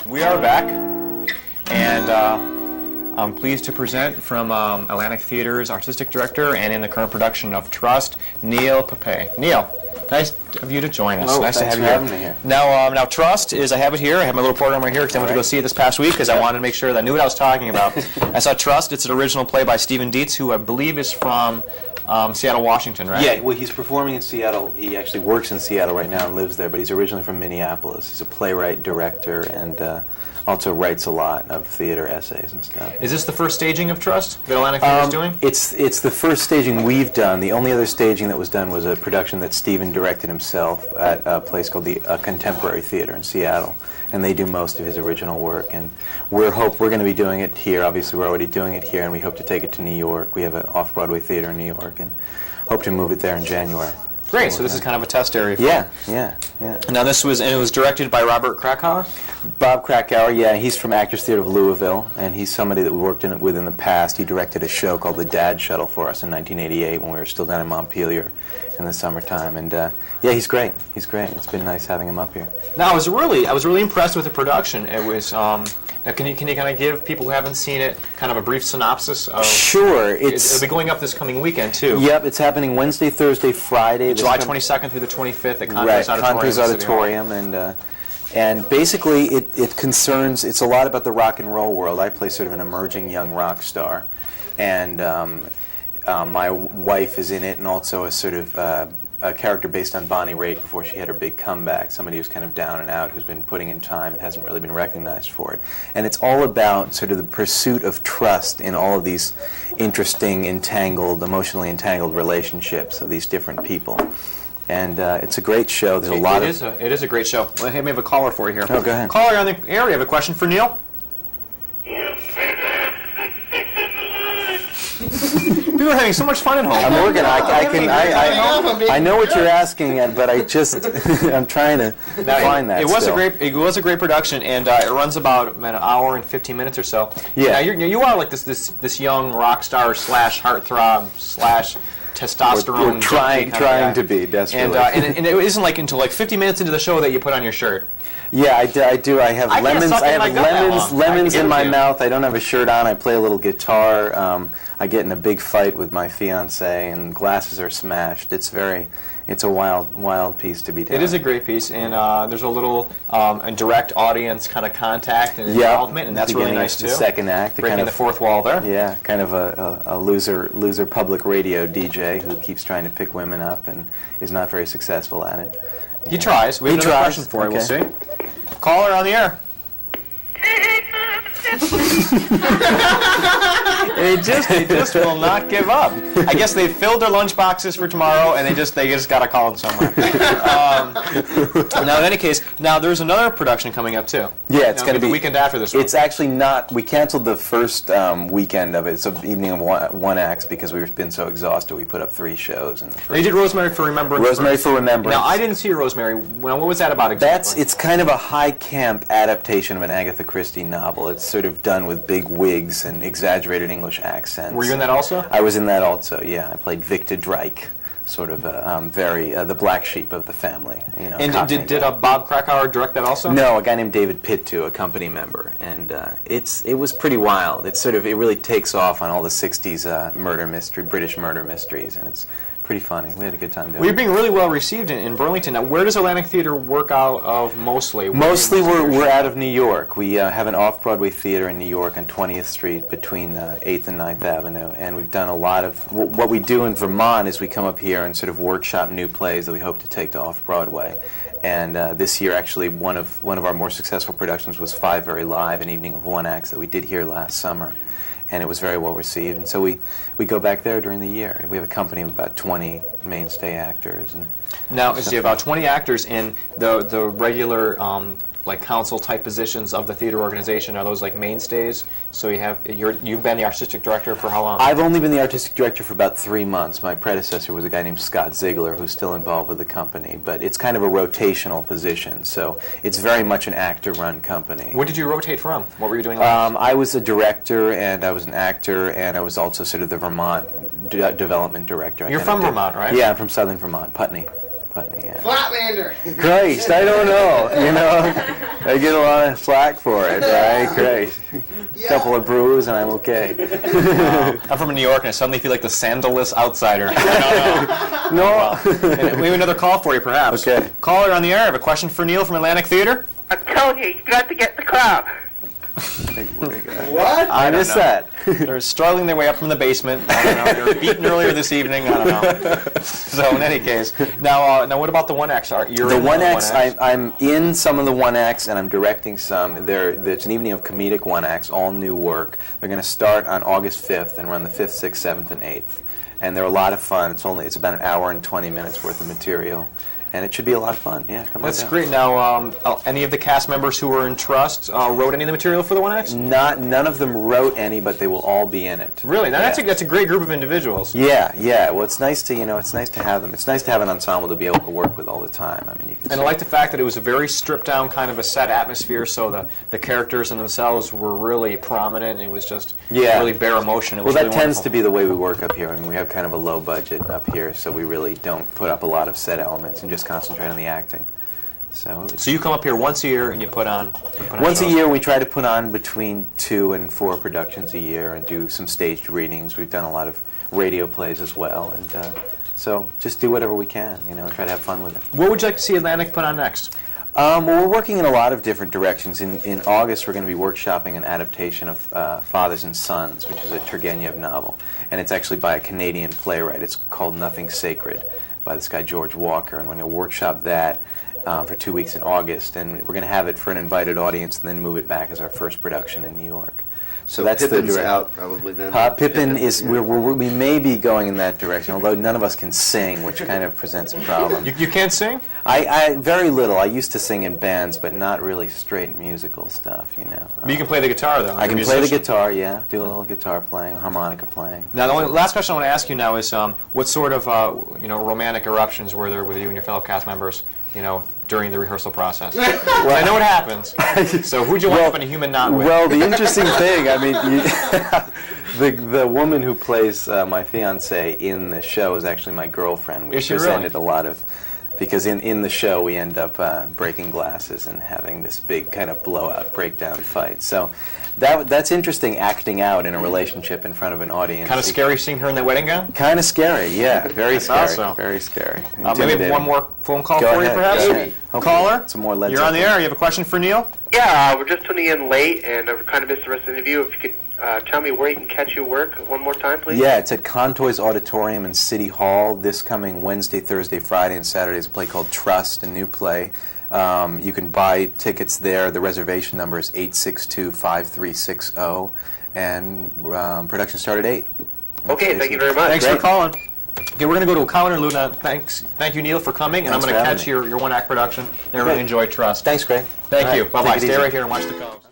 We are back, and I'm pleased to present from Atlantic Theater's artistic director and in the current production of Trust, Neil Pepe. Neil, nice of you to join us. Oh, nice to have you having me here. Now, Trust is, I have it here. I have my little program right here because I went to go see it this past week because I wanted to make sure that I knew what I was talking about. I saw Trust. It's an original play by Stephen Dietz, who I believe is from Seattle, Washington, right? Yeah, well, he's performing in Seattle. He actually works in Seattle right now and lives there, but he's originally from Minneapolis. He's a playwright, director, and also writes a lot of theater essays and stuff. Is this the first staging of Trust that Atlantic Theater is doing? It's the first staging we've done. The only other staging that was done was a production that Stephen directed himself at a place called the Contemporary Theater in Seattle, and they do most of his original work. And we're going to be doing it here. Obviously, we're already doing it here, and we hope to take it to New York. We have an off-Broadway theater in New York, and hope to move it there in January. Great. So this is kind of a test area. Yeah. Now it was directed by Robert Krakauer? Bob Krakauer, yeah, he's from Actors Theater of Louisville, and he's somebody that we worked with in the past. He directed a show called The Dad Shuttle for us in 1988 when we were still down in Montpelier in the summertime, and yeah, he's great. He's great. It's been nice having him up here. Now I was really impressed with the production. It was. Now, can you kind of give people who haven't seen it kind of a brief synopsis of? Sure. It'll be going up this coming weekend too. Yep, it's happening Wednesday, Thursday, Friday. July 22nd through the 25th at Concourse Auditorium. Concourse Auditorium, and basically it concerns. It's a lot about the rock and roll world. I play sort of an emerging young rock star, and my wife is in it, and also a sort of a character based on Bonnie Raitt before she had her big comeback, somebody who's kind of down and out, who's been putting in time and hasn't really been recognized for it. And it's all about sort of the pursuit of trust in all of these interesting, emotionally entangled relationships of these different people. And it's a great show. There's It is a great show. Well, hey, we have a caller for you here. Oh, go ahead. Caller on the air, you have a question for Neil? People are having so much fun at home. I'm working. I know what you're asking, but I'm trying to find that. It was a great production, and it runs about an hour and 15 minutes or so. Yeah. Now you are like this young rock star / heartthrob / testosterone. We're trying to be desperately. And it isn't like until like 50 minutes into the show that you put on your shirt. Yeah, I do. I have lemons in my mouth. I don't have a shirt on. I play a little guitar. I get in a big fight with my fiance, and glasses are smashed. It's a wild piece to be done. It is a great piece, and there's a little direct audience kind of contact and involvement, and that's really nice too. The second act, breaking the fourth wall there. Yeah, kind of a loser public radio DJ who keeps trying to pick women up and is not very successful at it. He tries. We have another question for you. We'll see. Caller on the air. They just will not give up. I guess they filled their lunch boxes for tomorrow, and they just got to call it somewhere. Now, in any case, there's another production coming up too. Yeah, it's going to be the weekend after this one. It's actually not. We canceled the first weekend of it. It's an evening of one acts because we've been so exhausted. We put up 3 shows in the first. They did Rosemary for Remembrance. Rosemary for Remembrance. Now, I didn't see Rosemary. Well, what was that about exactly? It's kind of a high camp adaptation of an Agatha Christie novel. It's sort of done with big wigs and exaggerated English accents. Were you in that also? I was in that also. Yeah, I played Victor Drake, sort of the black sheep of the family. And did Bob Krakauer direct that also? No, a guy named David Pitt too, a company member, and it was pretty wild. It really takes off on all the '60s British murder mysteries, and it's pretty funny. We had a good time doing it. Well, you're being really well received in Burlington. Now, where does Atlantic Theater work out of mostly? Mostly we're out of New York. We have an off-Broadway theater in New York on 20th Street between 8th and 9th Avenue, and we've done a lot of... What we do in Vermont is we come up here and sort of workshop new plays that we hope to take to off-Broadway. And this year, actually, one of our more successful productions was Five Very Live, an evening of one acts that we did here last summer. And it was very well received, and so we go back there during the year. We have a company of about 20 mainstay actors. And now, is there about 20 actors in the regular like council type positions of the theater organization? Are those like mainstays? So you've been the artistic director for how long? I've only been the artistic director for about 3 months. My predecessor was a guy named Scott Ziegler, who's still involved with the company, but it's kind of a rotational position, so it's very much an actor-run company. What did you rotate from? What were you doing last? I was a director, and I was an actor, and I was also sort of the Vermont development director. You're from Vermont, right? Yeah, I'm from southern Vermont, Putney. Putney. Yeah. Flatlander. Christ, I don't know. I get a lot of slack for it, right? Christ. A couple of brews and I'm okay. I'm from New York and I suddenly feel like the sandalless outsider. I don't know. No. And we have another call for you, perhaps. Okay. Caller on the air. I have a question for Neil from Atlantic Theater. I'm telling you, you got to get the crowd. What? I missed that. They're struggling their way up from the basement. I don't know. They were beaten earlier this evening. I don't know. So in any case, now what about the 1X? You're The in 1X, I'm in some of the 1X and I'm directing some. It's an evening of comedic 1X, all new work. They're going to start on August 5th and run the 5th, 6th, 7th, and 8th. And they're a lot of fun. It's about an hour and 20 minutes worth of material. And it should be a lot of fun. Yeah, come on That's down. great. Now, any of the cast members who were in Trust wrote any of the material for the 1X? None of them wrote any, but they will all be in it. Really? Now Yeah. that's a great group of individuals. Yeah. Well, it's nice to it's nice to have them. It's nice to have an ensemble to be able to work with all the time. I mean, you can. And I like the fact that it was a very stripped down kind of a set atmosphere, so the characters in themselves were really prominent. And it was just really bare emotion. It was Well, that really tends wonderful. to be the way we work up here. I mean, we have kind of a low budget up here, so we really don't put up a lot of set elements and just concentrate on the acting. So you come up here once a year and you put on once a shows. year we try to put on between 2 and 4 productions a year and do some staged readings. We've done a lot of radio plays as well, and so just do whatever we can, and try to have fun with it. What would you like to see Atlantic put on next? Well, we're working in a lot of different directions. In August, we're going to be workshopping an adaptation of Fathers and Sons, which is a Turgenev novel, and it's actually by a Canadian playwright. It's called Nothing Sacred, by this guy George Walker, and we're going to workshop that for 2 weeks in August, and we're going to have it for an invited audience and then move it back as our first production in New York. So that's Pippin's the direct. out probably then. Pippin is yeah. we may be going in that direction, although none of us can sing, which kind of presents a problem. You can't sing? I very little. I used to sing in bands, but not really straight musical stuff, But you can play the guitar, though. I can play the guitar, yeah. Do a little guitar playing, harmonica playing. Now, the last question I want to ask you now is, what sort of romantic eruptions were there with you and your fellow cast members, during the rehearsal process? Well, I know it happens. So who'd you wind up in a human knot with? Well, the interesting thing, I mean, the woman who plays my fiancée in the show is actually my girlfriend. We Is she presented really? a lot of, because in the show we end up breaking glasses and having this big kind of blowout breakdown fight. So that's interesting, acting out in a relationship in front of an audience. Kind of scary seeing her in that wedding gown? Kind of scary, yeah. Very That's scary. awesome. Very scary. Maybe Intimidating. one more phone call Go for you, ahead, perhaps? go ahead. Hopefully Caller, some more Led you're on the Zeppelin. air. You have a question for Neil? Yeah, we're just tuning in late, and I've kind of missed the rest of the interview. If you could tell me where you can catch your work one more time, please. Yeah, it's at Contoy's Auditorium in City Hall this coming Wednesday, Thursday, Friday, and Saturday. Is a play called Trust, a new play. You can buy tickets there. The reservation number is 862-5360, and production started at 8. Okay, thank you very much. Thanks Great. for calling. Okay, we're going to go to a call interlude now. Thank you, Neil, for coming, and Thanks I'm going for to having catch me. your one-act production. I really Great. enjoy Trust. Thanks, Craig. Thank All you. right, Bye-bye. take it Stay easy. right here and watch the calls.